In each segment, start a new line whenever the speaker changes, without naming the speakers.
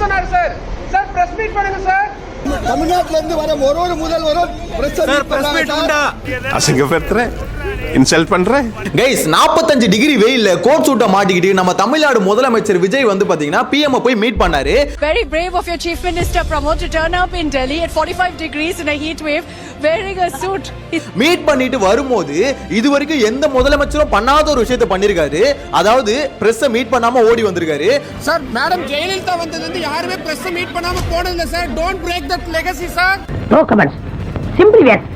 சொன்னாரு sir. Sir press meet பண்ணுங்க sir.
தமிழ்நாட்டுல இருந்து வர ஒரு முதல்வரும்
அசிங்கப்படுத்துறேன், இன்சல்ட் பண்றேன்.
கைஸ் 45 டிகிரி வெயில்ல கோட் சூட்ட மாட்டிக்கிட்டு நம்ம தமிழ்நாடு முதலமைச்சர் விஜய் வந்து பாத்தீங்கன்னா பிஎம் போய் மீட் பண்ணாரு.
Very brave of your chief minister Pramod to turn up in Delhi at 45 degrees in a heat wave wearing a suit.
Meet பண்ணிட்டு வரும்போது இதுவரைக்கும் எந்த முதலமைச்சரும் பண்ணாத ஒரு விஷயத்தை பண்ணிருக்காரு. அதாவது பிரஸ் மீட் பண்ணாம ஓடி வந்திருக்காரு.
சார் மேடம் ஜெயலலிதா வந்ததுல இருந்து யாருமே பிரஸ் மீட் பண்ணாம போனது இல்ல sir. Don't break that legacy sir.
No comments. Simple yes.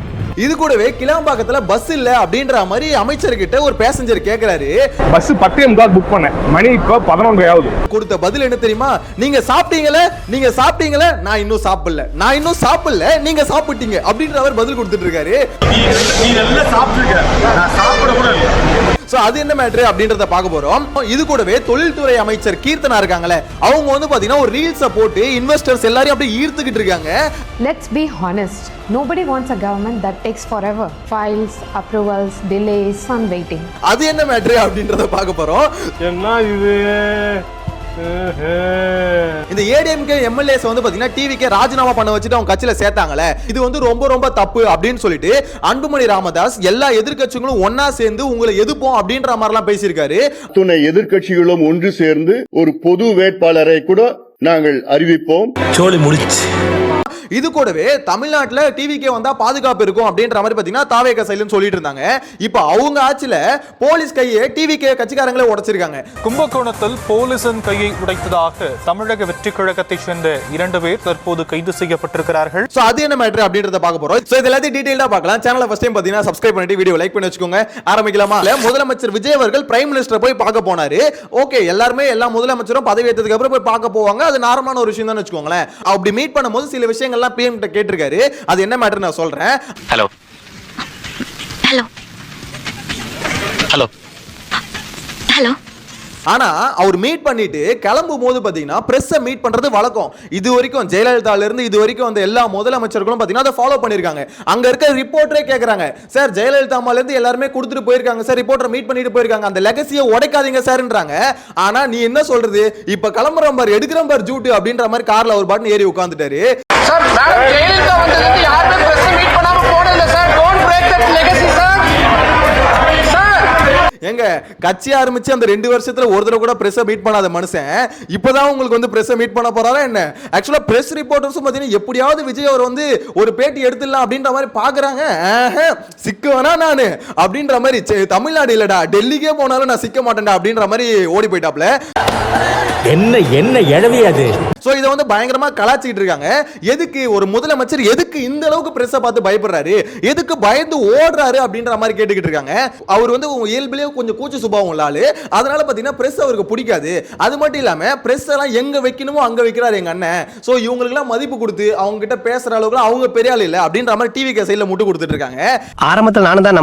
இது கூடவே கிளாம்பாக்கத்துல பஸ் இல்ல அப்படின்ற மாதிரி அமைச்சர்கிட்ட ஒரு பேசஞ்சர் கேக்குறாரு.
பஸ் 10:45 புக் பண்ணேன், மணி இப்ப 11 ஆகுது.
கொடுத்த பதில் என்ன தெரியுமா? நீங்க சாப்பிட்டீங்களே, நான் இன்னும் சாப்பிடல, நீங்க சாப்பிட்டீங்க அப்படின்ற அவர் பதில் கொடுத்துட்டு இருக்காரு.
நீ நல்லா சாப்பிட்டுருக்க, நான் சாப்பிட கூட இல்ல.
சோ அது என்ன மேட்டர் அப்படின்றத பார்க்க போறோம். இது கூடவே தொழில்துறை அமைச்சர் கீர்த்தனா இருக்காங்களே, அவங்க வந்து பாத்தீங்கன்னா ஒரு ரீல்ஸை போட்டு இன்வெஸ்டர்ஸ் எல்லாரையும் அப்படியே ஈர்த்துக்கிட்டு இருக்காங்க.
Let's be honest. Nobody wants a government that takes forever. Files, approvals, delays, and waiting.
அது என்ன மேட்டர் அப்படின்றத பார்க்க போறோம்.
என்ன இது?
இந்த ஏடிஎம்கே எம்எல்ஏஸ் வந்து பாத்தீங்கன்னா டிவிக்கே ராஜினாமா பண்ண வச்சுட்டு அவங்க கட்சியில சேர்த்தாங்களே, இது வந்து ரொம்ப தப்பு அப்படின்னு சொல்லிட்டு அன்புமணி ராமதாஸ் எல்லா எதிர்க்கட்சிகளும் ஒன்னா சேர்ந்து உங்களை எதிர்ப்போம் அப்படின்ற மாதிரி எல்லாம் பேசியிருக்காரு.
துணை எதிர்க்கட்சிகளும் ஒன்று சேர்ந்து ஒரு பொது வேட்பாளரை கூட நாங்கள் அறிவிப்போம்.
சோலி முடிச்சு.
இது கூடவே தமிழ்நாட்டுல டிவிக்கே வந்தா பாதுகாப்பு இருக்கும் அப்படின்ற மாதிரி பாத்தீங்கன்னா தாவேக சைலன்னு சொல்லிட்டு இருந்தாங்க. இப்ப அவங்க ஆட்சியில போலீஸ் கையை டிவிக்கே கட்சிக்காரங்களே உடைச்சிருக்காங்க.
கும்பகோணத்தில் போலீசின் கையை உடைத்ததாக தமிழக வெற்றி கழகத்தை சேர்ந்த 2 பேர் தற்போது கைது செய்யப்பட்டிருக்கிறார்கள்.
சோ அது என்ன மேட்டர் அப்படின்றத பார்க்க போறோம். சோ இது எல்லாத்தையும் டீடைலா பார்க்கலாம். சேனலை ஃபர்ஸ்ட் டைம் பாத்தீங்கன்னா சப்ஸ்கிரைப் பண்ணிட்டு வீடியோ லைக் பண்ணி வச்சுக்கோங்க. ஆரம்பிக்கலாமா? முதலமைச்சர் விஜய் அவர்கள் பிரைம் மினிஸ்டர் போய் பார்க்க போனாரு. ஓகே, எல்லாருமே எல்லா முதலமைச்சரும் பதவி ஏற்றதுக்கு அப்புறம் போய் பார்க்க போவாங்க. அது நார்மலான ஒரு விஷயம் தான் வச்சுக்கோங்களேன். அப்படி மீட் பண்ணும்போது சில விஷயங்கள் பிஎம் கிட்ட கேட்டிருக்காரு. அது என்ன மேட்டர் நான் சொல்றேன்.
Hello hello hello hello.
ஆனா அவர் மீட் பண்ணிட்டு கிளம்பும் போது பாத்தீங்கன்னா பிரஸ் மீட் பண்றது வழக்கம். இது வரைக்கும் ஜெயலலிதால இருந்து இது வரைக்கும் அந்த எல்லா முதலமைச்சர்களும் பாத்தீங்கன்னா அதை ஃபாலோ பண்ணிருக்காங்க. அங்க இருக்க ரிப்போர்ட்டரே கேக்குறாங்க, சார் ஜெயலலிதா அம்மால இருந்து எல்லாருமே கொடுத்துட்டு போயிருக்காங்க சார், ரிப்போர்ட்டர் மீட் பண்ணிட்டு போயிருக்காங்க, அந்த லெகசியை உடைக்காதீங்க சார்ன்றாங்க. ஆனா நீ என்ன சொல்றது, இப்ப கிளம்புறோம் பாரு, எடுக்கிறோம் பாரு ஜூட்டு அப்படின்ற மாதிரி கார்ல ஒரு பாட்டு ஏறி உட்கார்ந்துட்டாரு.
சார் மேடம் ஜெயலலிதா வந்ததுல இருந்து யாருமே பிரஸ் மீட் பண்ணாம போனது இல்ல sir. Don't break that legacy sir.
எங்க கட்சி ஆரம்பிச்சு அந்த 2 வருஷத்துல ஒரு தடவை கூட பிரஸ் மீட் பண்ணாத மனுஷன் இப்பதான் உங்களுக்கு வந்து பிரஸ் மீட் பண்ண போறாரா என்ன? ஆக்சுவலா பிரஸ் ரிப்போர்ட்டர்ஸும் பாத்தீங்கன்னா எப்படியாவது விஜய் அவர் வந்து ஒரு பேட்டி எடுத்துடலாம் அப்படின்ற மாதிரி பாக்குறாங்க. சிக்குவனா நானு அப்படின்ற மாதிரி, தமிழ்நாடு இல்லடா டெல்லிக்கே போனாலும் நான் சிக்க மாட்டேன்டா அப்படின்ற மாதிரி ஓடி போயிட்டாப்ல.
என்ன எழவியாது.
சோ இத வந்து பயங்கரமா கலாச்சிட்டு இருக்காங்க. எதுக்கு ஒரு முதலமைச்சர் எதுக்கு இந்த அளவுக்கு பிரஸ் பார்த்து பயப்படுறாரு, எதுக்கு பயந்து ஓடுறாரு அப்படின்ற மாதிரி கேட்டுக்கிட்டு இருக்காங்க. அவர் வந்து இயல்பிலேயே கொஞ்சம் கூச்ச சுபாவம் உள்ள ஆளு. அதனால பாத்தீங்கன்னா பிரஸ் அவருக்கு பிடிக்காது. அது மட்டும் இல்லாம பிரஸ் எல்லாம் எங்க வைக்கணுமோ அங்க வைக்கிறாரு எங்க அண்ணன். சோ இவங்களுக்கு எல்லாம் மதிப்பு கொடுத்து அவங்க கிட்ட பேசுற அளவுக்கு அவங்க பெரிய ஆள் இல்ல அப்படின்ற மாதிரி டிவி சைடுல முட்டு கொடுத்துட்டு இருக்காங்க.
ஆரம்பத்தில் நானும் தான்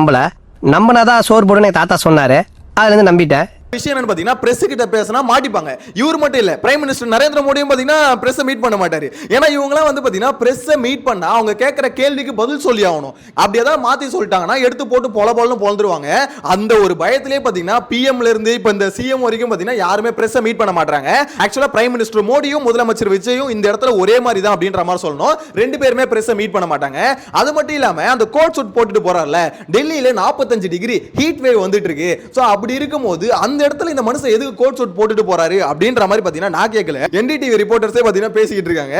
நம்பினாதான் சோறு போடுன்னு தாத்தா சொன்னாரு, அதுல இருந்து நம்பிட்டேன்.
விஷயம் என்னன்னு பாத்தீங்கன்னா பிரஸ் கிட்ட பேசினா மாட்டிப்பாங்க. இவர் மட்டும் இல்ல, பிரைம் மினிஸ்டர் நரேந்திர மோடியும் பாத்தீங்கன்னா பிரஸ் மீட் பண்ண மாட்டாரு. ஏன்னா இவங்க எல்லாம் வந்து பாத்தீங்கன்னா பிரஸ் மீட் பண்ணா அவங்க கேட்கிற கேள்விக்கு பதில் சொல்லி ஆகணும். அப்படி ஏதாவது மாத்தி சொல்லிட்டாங்கன்னா எடுத்து போட்டு பொலன்னு பொழந்துருவாங்க. அந்த ஒரு பயத்திலே பாத்தீங்கன்னா பிஎம்ல இருந்து இப்ப இந்த சிஎம் வரைக்கும் பாத்தீங்கன்னா யாருமே பிரஸ் மீட் பண்ண மாட்டாங்க. ஆக்சுவலா பிரைம் மினிஸ்டர் மோடியும் முதலமைச்சர் விஜயும் இந்த இடத்துல ஒரே மாதிரி தான் அப்படின்ற மாதிரி சொல்லணும். 2 பேருமே பிரஸ் மீட் பண்ண மாட்டாங்க. அது மட்டும் இல்லாம அந்த கோட் சூட் போட்டுட்டு போறாருல, டெல்லியில 45 டிகிரி ஹீட் வேவ் வந்துட்டு இருக்கு. சோ அப்படி இருக்கும்போது அந்த இடத்துல இந்த மனுஷன் எதுக்கு கோட் சூட் போட்டுட்டு போறாரு அப்படின்ற மாதிரி பாத்தீங்கன்னா நான் கேட்கல. என்டிடிவி ரிப்போர்ட்டர்ஸே பாத்தீங்கன்னா பேசிக்கிட்டு இருக்காங்க.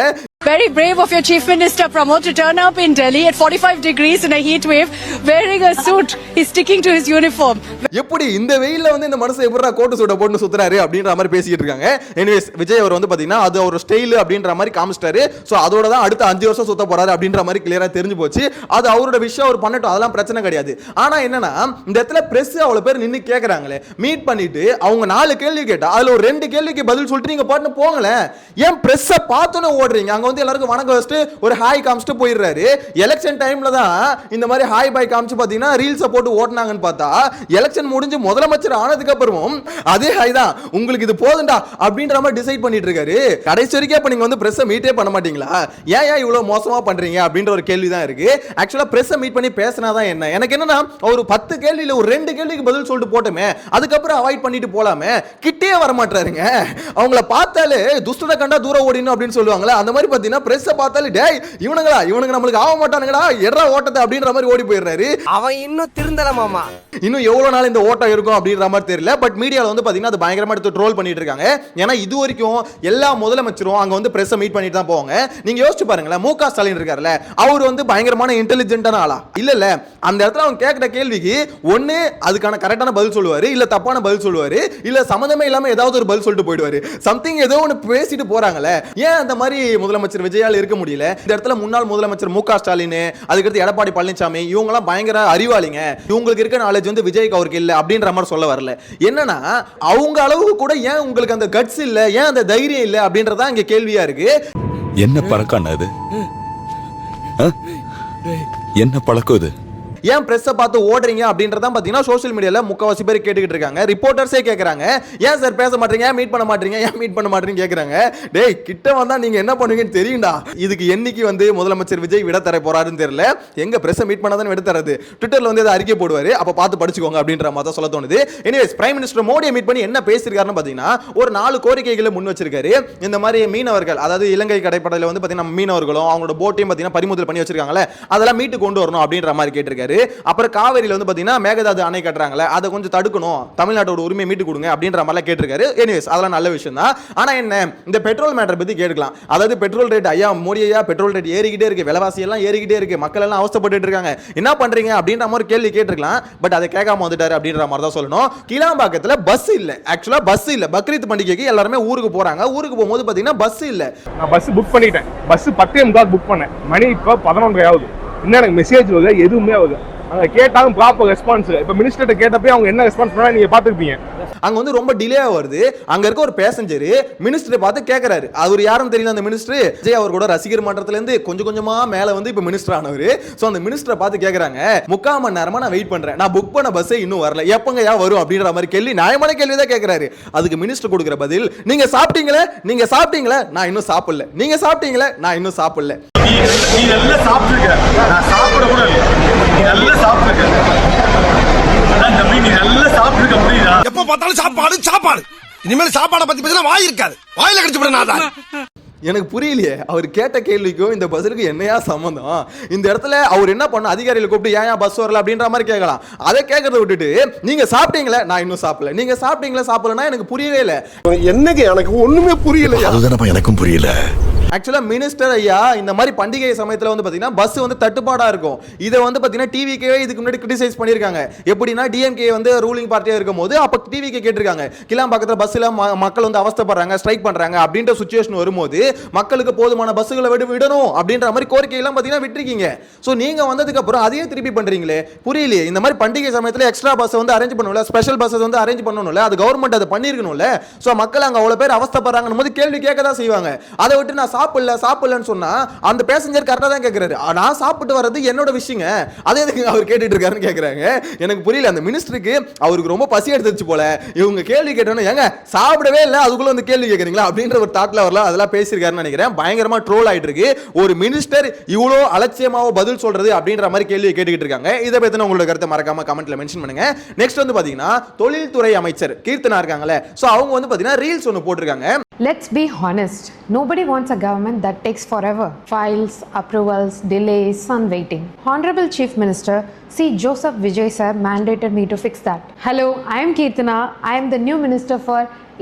Very brave of your chief minister Pramod to turn up in Delhi at 45 degrees in a heat wave wearing a suit. He's sticking to his uniform.
எப்படி இந்த வெயில்ல வந்து இந்த மனுஷன் எப்படிடா கோட் சூட் போட்டு சுத்துறாரு அப்படின்ற மாதிரி பேசிக்கிட்டு இருக்காங்க. எனிவேஸ் விஜய் அவர் வந்து பாத்தீங்கன்னா அது ஒரு ஸ்டைல் அப்படின்ற மாதிரி காமிச்சிட்டாரு. சோ அதோட தான் அடுத்த 5 வருஷம் சுத்த போறாரு அப்படின்ற மாதிரி கிளியரா தெரிஞ்சு போச்சு. அது அவரோட விஷயம், அவர் பண்ணட்டும், அதெல்லாம் பிரச்சனை கிடையாது. ஆனா என்னன்னா இந்த இடத்துல பிரஸ் அவ்வளவு பேர் நின்னு கேக்குறாங்களே, மீட் பண்ணிட்டு அவங்க 4 கேள்வி கேட்டா அதுல ஒரு 2 கேள்விக்கு பதில் சொல்லிட்டு நீங்க பாட்டு போங்களேன். ஏன் பிரஸ் பார்த்தோன்னே ஓடுறீங்க? அங்க வந்து எல்லாருக்கும் வணக்கம் வச்சுட்டு ஒரு ஹாய் காமிச்சிட்டு போயிடுறாரு. எலெக்ஷன் டைம்ல தான் இந்த மாதிரி ஹாய் பாய் காமிச்சு பாத்தீங்கன்னா ரீல்ஸை போட்டு ஓட்டுனாங்கன்னு பார்த்தா எலெக்ஷன் முடிஞ்சு முதலமைச்சர் ஆனதுக்கு அப்புறமும் அதே ஹாய் தான், உங்களுக்கு இது போதுண்டா அப்படின்ற மாதிரி டிசைட் பண்ணிட்டு இருக்காரு. கடைசி வரைக்கும் இப்ப நீங்க வந்து பிரஸ் மீட்டே பண்ண மாட்டீங்களா? ஏன் இவ்வளவு மோசமா பண்றீங்க அப்படின்ற ஒரு கேள்வி தான் இருக்கு. ஆக்சுவலா பிரஸ் மீட் பண்ணி பேசினாதான் என்ன, எனக்கு என்னன்னா ஒரு 10 கேள்வியில ஒரு 2 கேள்விக்கு பதில் சொல்லிட்டு போட்டுமே, அதுக்கப்புறம் அவாய்ட் பண்ணிட்டு போலாமே. கிட்டே வர மாட்டாருங்க. அவங்கள பார்த்தாலே துஷ்டனை கண்டா தூரம் ஓடிணும் அப்படின்னு சொல்லுவாங்களே, அந்த மாதிரி பாத்தீங்கன்னா பிரஸ் பார்த்தாலே டேய் இவனுங்க நம்மளுக்கு ஆக மாட்டானுங்கடா எட்ரா ஓட்டத்தை அப்படின்ற மாதிரி ஓடி போயிடுறாரு.
அவன் இன்னும் திருந்தல மாமா.
இன்னும் எவ்வளவு நாள் இந்த ஓட்டம் இருக்கும் அப்படின்ற மாதிரி தெரியல. பட் மீடியால வந்து பாத்தீங்கன்னா அது பயங்கரமா எடுத்து ட்ரோல் பண்ணிட்டு இருக்காங்க. ஏன்னா இது வரைக்கும் எல்லா முதலமைச்சரும் அங்க வந்து பிரஸ் மீட் பண்ணிட்டு தான் போவாங்க. நீங்க யோசிச்சு பாருங்களேன், மு.க. ஸ்டாலின் இருக்காருல்ல, அவர் வந்து பயங்கரமான இன்டெலிஜென்ட்டான ஆளா இல்ல அந்த இடத்துல அவங்க கேட்கிற கேள்விக்கு ஒண்ணு அதுக்கான கரெக்டான பதில் சொல்லுவாரு, இல்ல தப்பான பதில் சொல்லுவாரு, இல்ல சம்பந்தமே இல்லாம ஏதாவது ஒரு பதில் சொல்லிட்டு போயிடுவாரு. சம்திங் ஏதோ ஒன்னு பேசிட்டு போறாங்களே, ஏன் அந்த மாதிரி முதலமைச்சர் விஜயால இருக்க முடியல? இந்த இடத்துல முன்னாள் முதலமைச்சர் மு.க. ஸ்டாலின், அதுக்கடுத்து எடப்பாடி பழனிசாமி, இவங்க எல்லாம் பயங்கர அறிவாளிங்க, இவங்களுக்கு இருக்க நாலேஜ் வந்து விஜய்க்கு அவருக்கு இல்ல அப்படின்ற மாதிரி சொல்ல வரல. என்னன்னா அவங்க அளவுக்கு கூட ஏன் உங்களுக்கு அந்த கட்ஸ் இல்ல, ஏன் அந்த தைரியம் இல்ல அப்படின்றதா இங்க கேள்வியா இருக்கு.
என்ன பழக்கம் அது? என்ன பழக்கம் இது?
ஏன் பிரஸ் பார்த்து ஓடுறீங்க அப்படின்றத பாத்தீங்கன்னா சோஷியல் மீடியால முக்காவாசி பேர் கேட்டுக்கிட்டு இருக்காங்க. ரிப்போர்ட்டர்ஸே கேக்குறாங்க, ஏன் சார் பேச மாட்டீங்க, மீட் பண்ண மாட்டீங்க, ஏன் மீட் பண்ண மாட்டீங்க கேக்குறாங்க. டேய் கிட்ட வந்தா நீங்க என்ன பண்ணுவீங்கன்னு தெரியும்டா. இதுக்கு என்னைக்கு வந்து முதலமைச்சர் விஜய் விட தர போறாருன்னு தெரியல. எங்க பிரஸ் மீட் பண்ணாதான் விட தரது, ட்விட்டர்ல வந்து அறிக்கை போடுவாரு, அப்ப பார்த்து படிச்சுக்கோங்க அப்படின்ற மாதிரி சொல்ல தோணுது. எனிவேஸ் பிரைம் மினிஸ்டர் மோடியை மீட் பண்ணி என்ன பேசிருக்காருன்னு பாத்தீங்கன்னா ஒரு 4 கோரிக்கைகளை முன் வச்சிருக்காரு. இந்த மாதிரி மீனவர்கள், அதாவது இலங்கை கடற்படையில வந்து பாத்தீங்கன்னா மீனவர்களும் அவங்களோட போட்டையும் பாத்தீங்கன்னா பறிமுதல் பண்ணி வச்சிருக்காங்கல்ல, அதெல்லாம் மீட்டு கொண்டு வரணும் அப்படின்ற மாதிரி கேட்டிருக்காரு. அப்புறம் காவேரியில வந்து பாத்தீங்கன்னா மேகதாது அணை கட்டுறாங்களே, அதை கொஞ்சம் தடுக்கணும், தமிழ்நாட்டோட உரிமையை மீட்டு கொடுங்க அப்படின்ற மாதிரி கேட்டிருக்காரு. எனிவேஸ் அதெல்லாம் நல்ல விஷயம் தான். ஆனா என்ன, இந்த பெட்ரோல் மேட்டர் பத்தி கேட்கலாம். அதாவது பெட்ரோல் ரேட், ஐயா மோடி ஐயா பெட்ரோல் ரேட் ஏறிக்கிட்டே இருக்கு, விலைவாசி எல்லாம் ஏறிக்கிட்டே இருக்கு, மக்கள் எல்லாம் அவஸ்தைப்பட்டு இருக்காங்க, என்ன பண்றீங்க அப்படின்ற மாதிரி கேள்வி கேட்டிருக்கலாம். பட் அதை கேட்காம வந்துட்டாரு அப்படின்ற மாதிரி தான் சொல்லணும். கிளாம்பாக்கத்துல பஸ் இல்ல, ஆக்சுவலா பஸ் இல்ல. பக்ரீத் பண்டிகைக்கு எல்லாருமே ஊருக்கு போறாங்க. ஊருக்கு போகும்போது பாத்தீங்கன்னா பஸ் இல்ல.
நான் பஸ் புக் பண்ணிட்டேன். பஸ் 10:45 புக் பண்ணேன். மணி இப்ப 11 ஆகுது. இன்னும் எனக்கு மெசேஜ் வருது, எதுவுமே ஆகுது. அங்க கேட்டாலும் ப்ராப்பர் ரெஸ்பான்ஸ். இப்ப மினிஸ்டர்ட்ட கேட்டப்ப அவங்க என்ன ரெஸ்பான்ஸ் பண்ணா நீங்க பாத்துருப்பீங்க.
அங்க வந்து ரொம்ப டிலே வருது. அங்க இருக்க ஒரு பேசஞ்சர் மினிஸ்டரை பார்த்து கேக்குறாரு, அவர் யாரும் தெரியல. அந்த மினிஸ்டர் விஜய் அவர் கூட ரசிகர் மன்றத்துல இருந்து கொஞ்சம் கொஞ்சமா மேல வந்து இப்ப மினிஸ்டர் ஆனவர். சோ அந்த மினிஸ்டரை பார்த்து கேக்குறாங்க, 3/4 மணி நேரமா நான் வெயிட் பண்றேன், நான் புக் பண்ண பஸ்ஸே இன்னும் வரல, எப்பங்க வரும் அப்படின்ற மாதிரி கேள்வி, நியாயமான கேள்வி தான் கேக்குறாரு. அதுக்கு மினிஸ்டர் கொடுக்கிற பதில், நீங்க சாப்பிட்டீங்களே, நான் இன்னும் சாப்பிடல, நீங்க சாப்பிட்டீங்களே, நான் இன்னும் சாப்பிடல.
நீ நல்லா சாப்பிட்டுருக்க, நான் சாப்பிட கூட இல்லை. நீ நல்லா சாப்பிட்டுருக்க, அதான் தம்பி நீ நல்லா சாப்பிட்டுருக்க, புரியுதா?
எப்ப பார்த்தாலும் சாப்பாடு. இனிமேல் சாப்பாடை பத்தி பேசினா வாய் இருக்காது, வாயில கடிச்சு விட.
எனக்கு புரியலையே, அவர் கேட்ட கேள்விக்கும் இந்த பஸ்ஸுக்கு என்னையா சம்பந்தம்? இந்த இடத்துல அவர் என்ன பண்ண, அதிகாரிகளை கூப்பிட்டு ஏன் பஸ் வரல அப்படின்ற மாதிரி கேட்கலாம். அதை கேட்கறத விட்டுட்டு நீங்க சாப்பிட்டீங்களா, நான் இன்னும் சாப்பிடல, நீங்க சாப்பிட்டீங்களா சாப்பிடலன்னா எனக்கு புரியவே இல்லை.
என்னங்க எனக்கு ஒண்ணுமே புரியல.
அதுதானப்பா எனக்கும் புரியல.
ஆக்சுவலா மினிஸ்டர் ஐயா இந்த மாதிரி பண்டிகை சமயத்துல வந்து பாத்தீங்கன்னா பஸ் வந்து தட்டுப்பாடா இருக்கும். இதை வந்து பாத்தீங்கன்னா டிவிக்கே இதுக்கு முன்னாடி கிரிட்டிசைஸ் பண்ணிருக்காங்க. எப்படின்னா டிஎம்கே வந்து ரூலிங் பார்ட்டியா இருக்கும் போது அப்ப டிவிக்கே கேட்டிருக்காங்க, கிளாம்பாக்கத்துல பஸ்ல மக்கள் வந்து அவஸ்தைப்படுறாங்க, ஸ்ட்ரைக் பண்றாங்க அப்படின்ற சிச்சுவேஷன் வரும்போது மக்களுக்கு போதுமான பஸ்ஸுகளை விடணும் அப்படின்ற மாதிரி கோரிக்கை எல்லாம் பாத்தீங்கன்னா விட்டுருக்கீங்க. சோ நீங்க வந்ததுக்கு அப்புறம் அதையே திருப்பி பண்றீங்களே, புரியலையே. இந்த மாதிரி பண்டிகை சமயத்துல எக்ஸ்ட்ரா பஸ் வந்து அரேஞ்ச் பண்ணணும்ல, ஸ்பெஷல் பஸ் வந்து அரேஞ்ச் பண்ணணும்ல, அது கவர்மெண்ட் அதை பண்ணிருக்கணும்ல. சோ மக்கள் அங்க அவ்வளவு பேர் அவஸ்தைப்படுறாங்கன்னு போது கேள்வி கேட்க தான் செய்வாங்க. அதை விட்டு நான் சாப்பிடலன்னு சொன்னா அந்த பேசஞ்சர் கரெக்டா தான் கேக்குறாரு, நான் சாப்பிட்டு வர்றது என்னோட விஷயங்க, அதே எதுக்கு அவர் கேட்டுட்டு இருக்காருன்னு கேக்குறாங்க. எனக்கு புரியல. அந்த மினிஸ்டருக்கு அவருக்கு ரொம்ப பசி எடுத்துச்சு போல. இவங்க கேள்வி கேட்டோன்னு ஏங்க சாப்பிடவே இல்லை, அதுக்குள்ள வந்து கேள்வி கேட்கறீங்களா அப்படின்ற ஒரு தாட்ல வரல, அதெல்லாம் பேசியிருக்காருன்னு நினைக்கிறேன். பயங்கரமா ட்ரோல் ஆயிட்டு இருக்கு. ஒரு மினிஸ்டர் இவ்வளோ அலட்சியமாவோ பதில் சொல்றது அப்படின்ற மாதிரி கேள்வியை கேட்டுக்கிட்டு இருக்காங்க. இதை பத்தின உங்களோட கருத்தை மறக்காம கமெண்ட்ல மென்ஷன் பண்ணுங்க. நெக்ஸ்ட் வந்து பாத்தீங்கன்னா தொழில்துறை அமைச்சர் கீர்த்தனா இருக்காங்கல்ல, சோ அவங்க வந்து பாத்தீங்கன்னா ரீல்ஸ் ஒன்னு போட்டிருக்காங்க.
Let's be honest. Nobody wants a government that takes forever. Files, approvals, delays, and waiting. Honorable Chief Minister C. Joseph Vijay sir mandated me to fix that. Hello, I am Keerthana. I am the new Minister for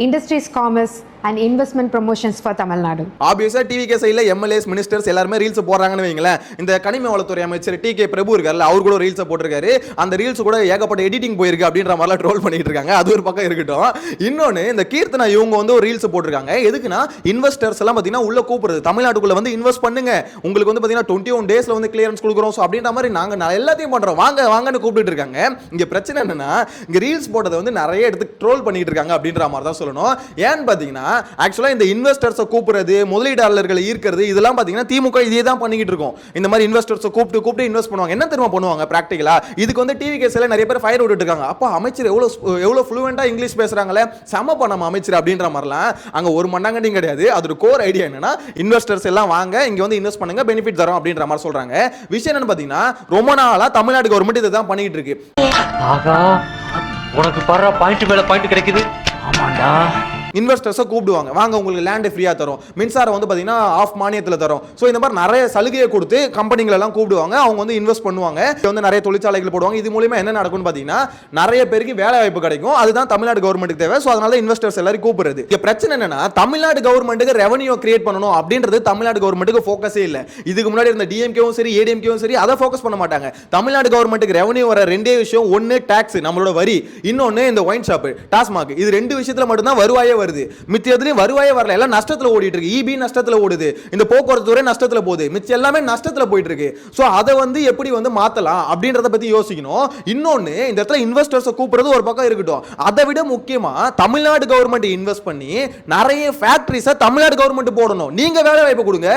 Industries, Commerce and Investment Promotions for Tamil Nadu.
Obviously, TVK சைடுல MLAs, ministers எல்லாரும் reels போடுறாங்கன்னு வைங்களேன். இந்த கனிம வளத்துறை அமைச்சர் TK பிரபு இருக்கார்ல, அவர் கூட ரீல்ஸ் போட்டுருக்காரு. அந்த ரீல்ஸ் கூட ஏகப்பட்ட எடிட்டிங் போயிருக்கு அப்படின்ற மாதிரிலாம் ட்ரோல் பண்ணிட்டு இருக்காங்க. அது ஒரு பக்கம் இருக்கட்டும். இன்னொன்னு இந்த கீர்த்தனா இவங்க வந்து ஒரு ரீல்ஸ் போட்டிருக்காங்க. எதுக்குன்னா இன்வெஸ்டர்ஸ் எல்லாம் பாத்தீங்கன்னா உள்ள கூப்பிடுறது, தமிழ்நாட்டுக்குள்ள வந்து இன்வெஸ்ட் பண்ணுங்க, உங்களுக்கு வந்து பாத்தீங்கன்னா 21 டேஸ்ல வந்து கிளியரன்ஸ் கொடுக்குறோம் அப்படின்ற மாதிரி நாங்க எல்லாத்தையும் பண்றோம், வாங்கன்னு கூப்பிட்டு இருக்காங்க. இங்க பிரச்சனை என்னன்னா இங்க ரீல்ஸ் போட்டதை வந்து நிறைய எடுத்து ட்ரோல் பண்ணிட்டு இருக்காங்க அப்படின்ற மாதிரி தான் சொல்லணும். ஏன்னு பாத்தீங்கன்னா ஆக்சுவலா இந்த இன்வெஸ்டர்ஸை கூப்பிடுறது, முதலீட்டாளர்களை ஈர்க்கிறது, இதெல்லாம் பாத்தீங்கன்னா திமுக இதே தான் பண்ணிக்கிட்டு இருக்கோம். இந்த மாதிரி இன்வெஸ்டர்ஸை கூப்பிட்டு இன்வெஸ்ட் பண்ணுவாங்க. என்ன தெரியுமா பண்ணுவாங்க பிராக்டிகலா? இதுக்கு வந்து டிவி கேஸ்ல நிறைய பேர் ஃபயர் விட்டுட்டு இருக்காங்க. அப்பா அமைச்சர் எவ்வளவு ஃப்ளூவெண்டா இங்கிலீஷ் பேசுறாங்களே, செம பண்ணாம அமைச்சர் அப்படின்ற மாதிரிலாம். அங்க ஒரு மண்ணாங்கட்டியும் கிடையாது. அதோட கோர் ஐடியா என்னன்னா, இன்வெஸ்டர்ஸ் எல்லாம் வாங்க, இங்க வந்து இன்வெஸ்ட் பண்ணுங்க, பெனிஃபிட் தரோம் அப்படின்ற மாதிரி சொல்றாங்க. விஷயம் என்னன்னு பாத்தீங்கன்னா, ரொம்ப நாளா தமிழ்நாடு கவர்மெண்ட் இதை தான் பண்ணிட்டு இருக்கு.
ஆகா, உனக்கு பர்ற பாயிண்ட் மேல பாயிண்ட் கிடைக்குது. ஆமாண்டா.
இன்வெஸ்டர்ஸை கூப்பிடுவாங்க, வாங்க உங்களுக்கு லேண்ட் ஃப்ரீயா தரும், மின்சாரம் வந்து பாத்தீங்கன்னா ஆஃப் மானியத்தில் தரும். ஸோ இந்த மாதிரி நிறைய சலுகையை கொடுத்து கம்பெனிகள் எல்லாம் கூப்பிடுவாங்க. அவங்க வந்து இன்வெஸ்ட் பண்ணுவாங்க, வந்து நிறைய தொழிற்சாலைகள் போடுவாங்க. இது மூலமா என்ன நடக்கும்னு பாத்தீங்கன்னா, நிறைய பேருக்கு வேலை வாய்ப்பு கிடைக்கும். அதுதான் தமிழ்நாடு கவர்மெண்ட்டுக்கு தேவை. ஸோ அதனால இன்வெஸ்டர்ஸ் எல்லாரும் கூப்பிடுறது. இங்க பிரச்சனை என்னன்னா, தமிழ்நாடு கவர்மெண்ட்டுக்கு ரெவன்யூ கிரியேட் பண்ணணும் அப்படின்றது தமிழ்நாடு கவர்மெண்ட்டுக்கு ஃபோக்கஸே இல்லை. இதுக்கு முன்னாடி இருந்த டிஎம்கேவும் சரி, ஏடிஎம்கேவும் சரி, அதை ஃபோக்கஸ் பண்ண மாட்டாங்க. தமிழ்நாடு கவர்மெண்ட்டுக்கு ரெவன்யூ வர ரெண்டே விஷயம், ஒன்னு டாக்ஸ், நம்மளோட வரி, இன்னொன்னு இந்த ஒயின் ஷாப், டாஸ்மாக். இது ரெண்டு விஷயத்துல மட்டும்தான் வருவாயே வருது. மிச்சதுலயும் வருவாயே வரல, எல்லாம் நஷ்டத்துல ஓடிட்டு இருக்கு. இபி நஷ்டத்துல ஓடுது, இந்த போக்குவரத்து துறை நஷ்டத்துல போகுது, மிச்சம் எல்லாமே நஷ்டத்துல போயிட்டு இருக்கு. சோ அதை வந்து எப்படி வந்து மாத்தலாம் அப்படின்றத பத்தி யோசிக்கணும். இன்னொன்னு, இந்த இடத்துல இன்வெஸ்டர்ஸ் கூப்பிடுறது ஒரு பக்கம் இருக்கட்டும், அதை விட முக்கியமா தமிழ்நாடு கவர்மெண்ட் இன்வெஸ்ட் பண்ணி நிறைய ஃபேக்டரிஸை தமிழ்நாடு கவர்மெண்ட் போடணும். நீங்க வேலை வாய்ப்பு கொடுங்க,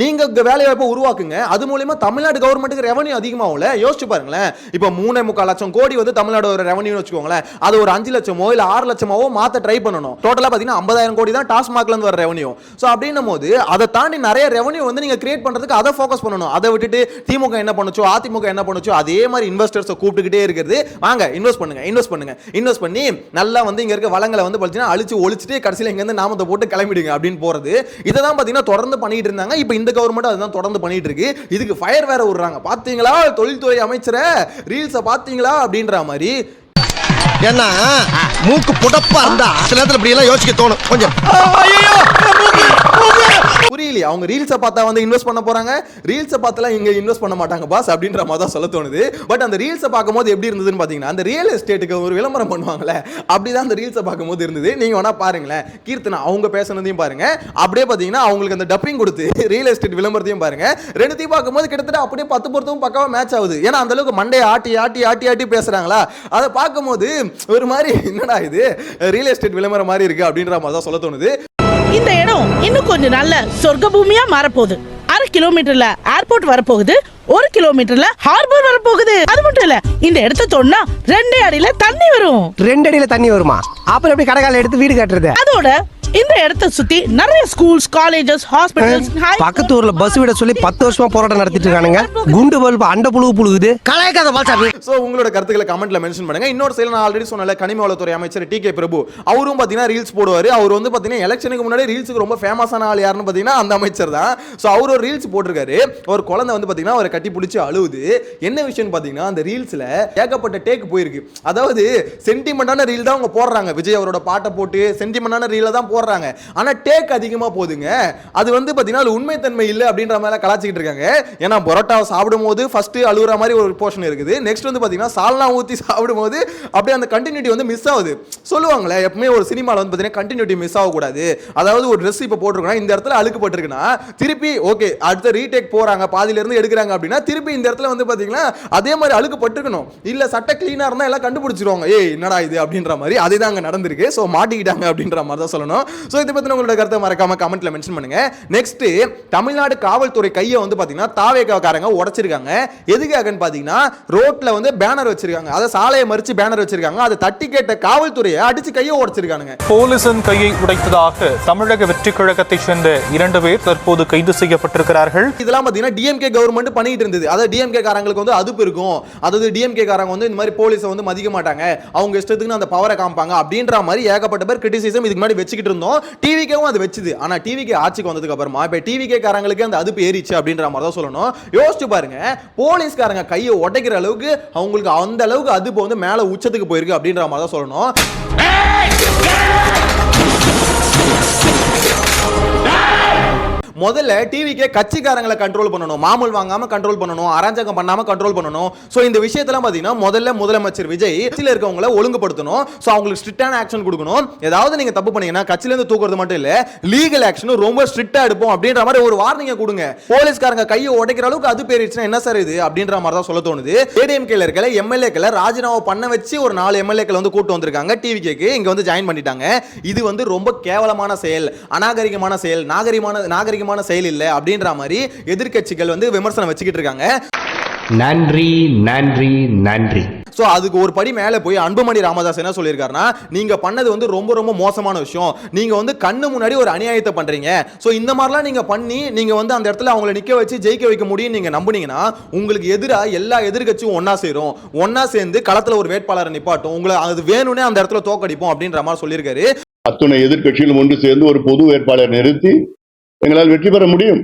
நீங்க வேலை வாய்ப்பை உருவாக்குங்க. அது மூலமா தமிழ்நாடு கவர்மெண்ட்டுக்கு ரெவன்யூ அதிகமாகும்ல. யோசிச்சு பாருங்களேன். இப்போ 3.25 லட்சம் கோடி வந்து தமிழ்நாடு ஒரு ரெவன்யூ வச்சுக்கோங்களேன். அது ஒரு 5 லட்சமோ இல்ல 6 லட்சமாவோ மாத்த ட்ரை பண்ணணும். டோட்டலா பாத்தீங்கன்னா 50,000 கோடி தான் டாஸ்மாக்ல இருந்து வர ரெவன்யூ. சோ அப்படின்னும் போது அதை தாண்டி நிறைய ரெவன்யூ வந்து நீங்க கிரியேட் பண்றதுக்கு அதை ஃபோக்கஸ் பண்ணணும். அதை விட்டுட்டு திமுக என்ன பண்ணுச்சோ, அதிமுக என்ன பண்ணுச்சோ, அதே மாதிரி இன்வெஸ்டர்ஸ் கூப்பிட்டுக்கிட்டே இருக்கிறது. வாங்க இன்வெஸ்ட் பண்ணுங்க, இன்வெஸ்ட் பண்ணுங்க, இன்வெஸ்ட் பண்ணி நல்லா வந்து இங்க இருக்க வளங்களை வந்து பார்த்தீங்கன்னா அழிச்சு ஒழிச்சிட்டு கடைசியில் இங்க இருந்து நாமத்தை போட்டு கிளம்பிடுங்க அப்படின்னு போறது. இதை தான் பார்த்தீங்கன்னா தொடர்ந்து பண்ணிட்டு இருந்தாங்க. இப்போ இந்த கவர்மெண்ட் அதுதான் தொடர்ந்து பண்ணிட்டு இருக்கு. இதுக்கு ஃபயர் வேற விடுறாங்க. பாத்தீங்களா தொழில்துறை அமைச்சரை, ரீல்ஸை பாத்தீங்களா அப்படின்ற மாதிரி.
ஏன்னா மூக்கு புடப்பா இருந்தா சில நேரத்துல இப்படி எல்லாம் யோசிக்க தோணும் கொஞ்சம்.
புரியலையே, அவங்க ரீல்ஸை பார்த்தா வந்து இன்வெஸ்ட் பண்ண போறாங்க, ரீல்ஸை பார்த்தலாம் இங்க இன்வெஸ்ட் பண்ண மாட்டாங்க பாஸ் அப்படின்ற மாதிரி தான் சொல்ல தோணுது. பட் அந்த ரீல்ஸை பார்க்கும்போது எப்படி இருந்ததுன்னு பாத்தீங்கன்னா, அந்த ரியல் எஸ்டேட்டுக்கு ஒரு விளம்பரம் பண்ணுவாங்கல்ல, அப்படிதான் அந்த ரீல்ஸை பார்க்கும்போது இருந்தது. நீங்க வேணா பாருங்களேன், கீர்த்தனா அவங்க பேசுனதையும் பாருங்க, அப்படியே பாத்தீங்கன்னா அவங்களுக்கு அந்த டப்பிங் கொடுத்து ரியல் எஸ்டேட் விளம்பரத்தையும் பாருங்க. ரெண்டுத்தையும் பார்க்கும்போது கிட்டத்தட்ட அப்படியே 10 பொருத்தமும் பக்காவா மேட்ச் ஆகுது. ஏன்னா அந்த அளவுக்கு மண்டையை ஆட்டி ஆட்டி ஆட்டி ஆட்டி பேசுறாங்களா, அதை பார்க்கும்போது ஒரு மாதிரி என்னடா இது ரியல் எஸ்டேட் விளம்பரம் மாதிரி இருக்கு அப்படின்ற மாதிரி தான் சொல்ல தோணுது.
இந்த இடம் இன்னும் கொஞ்சம் நல்ல சொர்க்க பூமியா மாறப்போகுது. 1/2 கிலோமீட்டர்ல ஏர்போர்ட் வரப்போகுது, 1 கிலோமீட்டர்ல ஹார்பர் வரப்போகுது. அது மட்டும் இல்ல, இந்த இடத்த தொன்னா 2 அடியில தண்ணி வரும்.
2 அடியில தண்ணி வருமா? அப்புறம் எப்படி கடைகால எடுத்து வீடு கட்டுறது?
அதோட இந்த இடத்தை சுத்தி நிறைய ஸ்கூல்ஸ், காலேஜஸ், ஹாஸ்பிட்டல்ஸ்.
பக்கத்து ஊர்ல பஸ் விட சொல்லி 10 வருஷமா போராட்டம் நடத்திட்டு இருக்கானுங்க. குண்டு பல்பு அண்ட புழுகு புழுகுது.
கலாய்க்காத பால்சாமி.
சோ உங்களோட கருத்துக்களை கமெண்ட்ல மென்ஷன் பண்ணுங்க. இன்னொரு சைடுல நான் ஆல்ரெடி சொன்னல, கனிம வளத்துறை அமைச்சர் டி.கே. பிரபு, அவரும் பாத்தீங்கன்னா ரீல்ஸ் போடுவாரு. அவர் வந்து பாத்தீங்கன்னா எலெக்ஷனுக்கு முன்னாடி ரீல்ஸுக்கு ரொம்ப ஃபேமஸான ஆள் யாருன்னு பாத்தீங்கன்னா அந்த அமைச்சர் தான். சோ அவர் ஒரு ரீல்ஸ் போட்டிருக்காரு. ஒரு குழந்தை வந்து பாத்தீங்கன்னா அவரை கட்டி பிடிச்சி அழுவுது. என்ன விஷயம் பாத்தீங்கன்னா, அந்த ரீல்ஸ்ல ஏகப்பட்ட டேக் போயிருக்கு. அதாவது சென்டிமெண்டான ரீல் தான் அவங்க போடுறாங்க. விஜய் அவரோட பாட்டை போட்டு சென்டிமெண்டான ரீல தான் போடுறாங்க. ஆனா டேக் அதிகமா போகுதுங்க. அது வந்து பாத்தீங்கன்னா உண்மை தன்மை இல்ல அப்படின்ற மாதிரி கலாச்சிட்டு இருக்காங்க. ஏன்னா பரோட்டாவை சாப்பிடும்போது ஃபர்ஸ்ட் அழுகுற மாதிரி ஒரு போர்ஷன் இருக்குது. நெக்ஸ்ட் வந்து பாத்தீங்கன்னா சால்னா ஊத்தி சாப்பிடும்போது அப்படியே அந்த கண்டினியூட்டி வந்து மிஸ் ஆகுது. சொல்லுவாங்களே எப்பவுமே ஒரு சினிமால வந்து பாத்தீங்கன்னா கண்டினியூட்டி மிஸ் ஆகக்கூடாது. அதாவது ஒரு ட்ரெஸ் இப்போ போட்டிருக்கோம், இந்த இடத்துல அழுக்குப்பட்டிருக்குன்னா திருப்பி ஓகே அடுத்த ரீடேக் போறாங்க, பாதியில இருந்து எடுக்கிறாங்க அப்படின்னா திருப்பி இந்த இடத்துல வந்து பாத்தீங்கன்னா அதே மாதிரி அழுக்குப்பட்டிருக்கணும். இல்ல சட்டை கிளீனா இருந்தா எல்லாம் கண்டுபிடிச்சிருவாங்க, ஏய் என்னடா இது அப்படின்ற மாதிரி. அதுதான் அங்க நடந்திருக்கு. சோ மாட்டிக்கிட்டாங்க அப்படின்ற மாதிரி தான் சொல்லணும். சோ இதை பத்தி உங்களோட கருத்தை மறக்காம கமெண்ட்ல மென்ஷன் பண்ணுங்க. நெக்ஸ்ட், தமிழ்நாடு காவல்துறை கையை வந்து பாத்தீங்கன்னா தாவேகாரங்க உடைச்சிருக்காங்க. எதுக்காகன்னு பாத்தீங்கன்னா, ரோட்ல வந்து பேனர் வச்சிருக்காங்க, அத சாலையை மறிச்சு பேனர் வச்சிருக்காங்க. அதை தட்டி கேட்ட காவல்துறையை அடிச்சு கையை உடைச்சிருக்காங்க.
போலீசின் கையை உடைத்ததாக தமிழக வெற்றி கழகத்தை சேர்ந்த 2 பேர் தற்போது கைது செய்யப்பட்டிருக்கிறார்கள்.
இதெல்லாம் பாத்தீங்கன்னா டிஎம்கே கவர்மெண்ட் பண்ணிட்டு இருந்தது. அதாவது டிஎம்கே காரங்களுக்கு வந்து அதுப்பு இருக்கும். அதாவது டிஎம்கே காரங்க வந்து இந்த மாதிரி போலீஸை வந்து மதிக்க மாட்டாங்க, அவங்க இஷ்டத்துக்கு அந்த பவரை காமிப்பாங்க அப்படின்ற மாதிரி ஏகப்பட்ட பேர் கிரிட்டிசிசம் இதுக்கு முன்னாடி வச்சுக்கிட்டு இருந்தோம். டிவிகேவும் அது வச்சுது. ஆனா டிவிகே ஆட்சிக்கு வந்ததுக்கு அப்புறமா இப்ப டிவிகே காரங்களுக்கு அந்த அதுப்பு ஏறிச்சு அப்படின்ற மாதிரி தான் சொல்லணும். யோசிச்சு பாருங்க, போலீஸ்காரங்க கையை உடைக்கிற அளவுக்கு அவங்களுக்கு அந்த அளவுக்கு அதுப்பு வந்து மேல உச்சத்துக்கு போயிருக்கு அப்படின்ற மாதிரி தான் சொல்லணும். முதல்ல டிவிக்கே கட்சிக்காரங்களை கண்ட்ரோல் பண்ணணும், மாமூல் வாங்காம கண்ட்ரோல் பண்ணணும், அராஜகம் பண்ணாம கண்ட்ரோல் பண்ணணும். சோ இந்த விஷயத்தெல்லாம் பாத்தீங்கன்னா முதல்ல முதலமைச்சர் விஜய் கட்சியில இருக்கவங்களை ஒழுங்குபடுத்தணும். சோ அவங்களுக்கு ஸ்ட்ரிக்டான ஆக்ஷன் கொடுக்கணும். ஏதாவது நீங்க தப்பு பண்ணீங்கன்னா கட்சியில இருந்து தூக்குறது மட்டும் இல்ல, லீகல் ஆக்ஷன் ரொம்ப ஸ்ட்ரிக்ட்டா எடுப்போம் அப்படின்ற மாதிரி ஒரு வார்னிங் கொடுங்க. போலீஸ்காரங்க கையை உடைக்கிற அளவுக்கு அது பேரிடுச்சுன்னா என்ன சார் இது அப்படின்ற மாதிரி தான் சொல்ல தோணுது. ஏடிஎம்கேல இருக்கல எம்எல்ஏக்களை ராஜினாமா பண்ண வச்சு ஒரு 4 எம்எல்ஏக்கள் வந்து கூட்டு வந்திருக்காங்க டிவிகேக்கு, இங்க வந்து ஜாயின் பண்ணிட்டாங்க. இது வந்து ரொம்ப கேவலமான செயல், அநாகரிகமான செயல், நாகரிகமான செயல் இல்ல அப்படின்ற மாதிரி எதிர்க்கட்சிகள் வந்து விமர்சனம் வச்சுக்கிட்டு இருக்காங்க.
நன்றி நன்றி நன்றி.
சோ அதுக்கு ஒரு படி மேல போய் அன்புமணி ராமதாஸ் என்ன சொல்லியிருக்காருன்னா, நீங்க பண்ணது வந்து ரொம்ப ரொம்ப மோசமான விஷயம், நீங்க வந்து கண்ணு முன்னாடி ஒரு அநியாயத்தை பண்றீங்க. சோ இந்த மாதிரிலாம் நீங்க பண்ணி நீங்க வந்து அந்த இடத்துல அவங்களை நிக்க வச்சு ஜெயிக்க வைக்க முடியும் நீங்க நம்புனீங்கன்னா உங்களுக்கு எதிராக எல்லா எதிர்க்கட்சியும் ஒன்னா சேரும், ஒன்னா சேர்ந்து களத்துல ஒரு வேட்பாளரை நிப்பாட்டும், உங்களை அது வேணும்னே அந்த இடத்துல தோக்கடிப்போம் அப்படின்ற மாதிரி சொல்லியிருக்காரு.
அத்துணை எதிர்க்கட்சிகளும் ஒன்று சேர்ந்து ஒரு பொது வேட்பாளர் நிறுத்தி எங்களால் வெற்றி பெற முடியும்.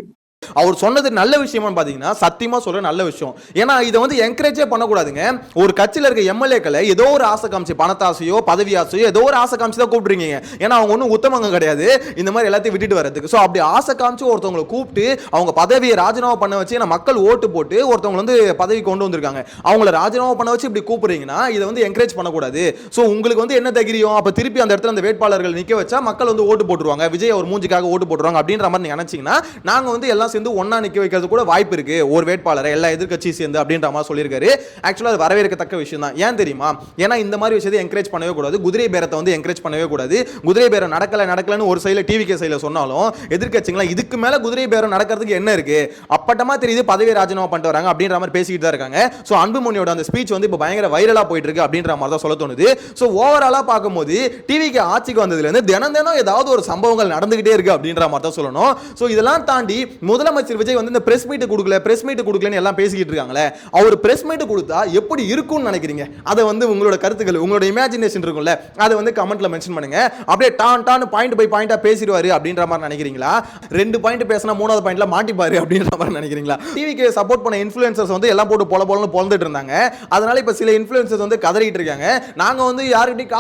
அவர் சொன்னது நல்ல விஷயமா பாத்தீங்கன்னா சத்தியமா சொல்ற நல்ல விஷயம். ஏன்னா இதை வந்து என்கரேஜே பண்ணக்கூடாதுங்க. ஒரு கட்சியில இருக்க எம்எல்ஏக்களை ஏதோ ஒரு ஆசை காமிச்சு, பணத்தாசையோ பதவி ஆசையோ ஏதோ ஒரு ஆசை காமிச்சு தான் கூப்பிடுறீங்க. ஏன்னா அவங்க ஒன்றும் உத்தமங்க கிடையாது இந்த மாதிரி எல்லாத்தையும் விட்டுட்டு வரதுக்கு. ஸோ அப்படி ஆசை காமிச்சு ஒருத்தவங்களை கூப்பிட்டு அவங்க பதவியை ராஜினாமா பண்ண வச்சு மக்கள் ஓட்டு போட்டு ஒருத்தவங்க வந்து பதவி கொண்டு வந்திருக்காங்க, அவங்கள ராஜினாமா பண்ண வச்சு இப்படி கூப்பிடுறீங்கன்னா இதை வந்து என்கரேஜ் பண்ணக்கூடாது. ஸோ உங்களுக்கு வந்து என்ன தைரியம், அப்ப திருப்பி அந்த இடத்துல அந்த வேட்பாளர்கள் நிக்க வச்சா மக்கள் வந்து ஓட்டு போட்டுருவாங்க, விஜய் ஒரு மூஞ்சிக்காக ஓட்டு போட்டுருவாங்க அப்படின்ற மாதிரி நீங்க நினைச்சீங்கன்னா நாங்க வந்து எல்லாம் சேர்ந்து ஒண்ணா நிக்க வைக்கிறது கூட வாய்ப்பு இருக்கு, ஒரு வேட்பாளரை எல்லா எதிர்க்கட்சி சேர்ந்து அப்படின்ற மாதிரி சொல்லியிருக்காரு. ஆக்சுவலா அது வரவேற்கத்தக்க விஷயம் தான். ஏன் தெரியுமா, ஏன்னா இந்த மாதிரி விஷயத்தை என்கரேஜ் பண்ணவே கூடாது, குதிரை பேரத்தை வந்து என்கரேஜ் பண்ணவே கூடாது. குதிரை பேரம் நடக்கலன்னு ஒரு சைடுல டிவிகே சைடுல சொன்னாலும் எதிர்க்கட்சிகளா இதுக்கு மேல குதிரை பேரம் நடக்கிறதுக்கு என்ன இருக்கு, அப்பட்டமா தெரியுது பதவி ராஜினாமா பண்ணிட்டு வராங்க அப்படின்ற மாதிரி பேசிக்கிட்டு தான் இருக்காங்க. சோ அன்புமணியோட அந்த ஸ்பீச் வந்து இப்போ பயங்கர வைரலா போயிட்டு இருக்கு அப்படின்ற மாதிரி தான் சொல்ல தோணுது. சோ ஓவராலா பார்க்கும்போது டிவிகே ஆட்சிக்கு வந்ததுல இருந்து தினம் ஏதாவது ஒரு சம்பவங்கள் நடந்துகிட்டே இருக்கு அப்படின்ற மாதிரி தான் சொல்லணும். சோ இதெல்லாம் தாண்டி முதலமைச்சர் விஜய் வந்து இந்த பிரஸ் மீட் கொடுக்கலன்னு எல்லாம் பேசிக்கிட்டு இருக்காங்களே, அவர் பிரஸ் மீட் கொடுத்தா எப்படி இருக்கும்னு நினைக்கிறீங்க? அதை வந்து உங்களோட கருத்துக்கள், உங்களோட இமேஜினேஷன் இருக்கும்ல, அதை வந்து கமெண்ட்ல மென்ஷன் பண்ணுங்க. அப்படியே டான் பாயிண்ட் பை பாயிண்டா பேசிடுவாரு அப்படின்ற மாதிரி நினைக்கிறீங்களா? 2 பாயிண்ட் பேசினா 3வது பாயிண்ட்ல மாட்டிப்பாரு அப்படின்ற மாதிரி நினைக்கிறீங்களா? டிவிக்கு சப்போர்ட் பண்ண இன்ஃப்ளூயன்சர்ஸ் வந்து எல்லாம் போட்டு பொலன்னு பொளந்துட்டு இருந்தாங்க. அதனால இப்ப சில இன்ஃப்ளூயன்சர்ஸ் வந்து கதறிட்டு இருக்காங்க, நாங்க வந்து யாருக்கிட்டையும்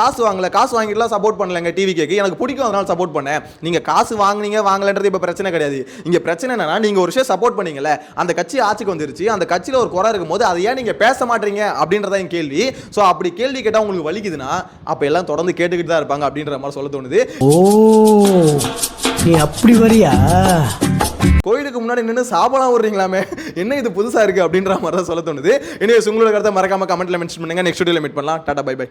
காசு வாங்கிட்டுலாம் சப்போர்ட் பண்ணலங்க, டிவிக்கு எனக்கு பிடிக்கும் அதனால சப்போர்ட் பண்ணேன். நீங்க காசு வாங்கலன்றது இப்ப பிரச்சனை கிடையாது. இங்க பிரச்சனை என்னன்னா, நீங்க ஒரு விஷயம் சப்போர்ட் பண்ணீங்கல்ல, அந்த கட்சி ஆட்சிக்கு வந்துருச்சு, அந்த கட்சியில ஒரு குறை இருக்கும்போது அதை ஏன் நீங்க பேச மாட்டீங்க அப்படின்றத என் கேள்வி. சோ அப்படி கேள்வி கேட்டா உங்களுக்கு வலிக்குதுன்னா அப்ப எல்லாம் தொடர்ந்து கேட்டுக்கிட்டு தான் இருப்பாங்க அப்படின்ற மாதிரி சொல்ல தோணுது.
ஓ நீ அப்படி வரியா?
கோயிலுக்கு முன்னாடி நின்று சாபலாம் விடுறீங்களாமே, என்ன இது புதுசா இருக்கு அப்படின்ற மாதிரி தான் சொல்ல தோணுது. எனவே உங்களோட கருத்தை மறக்காம கமெண்ட்ல மென்ஷன் பண்ணுங்க. நெக்ஸ்ட் வீடியோல மீட் பண்ணலாம். Tata bye by.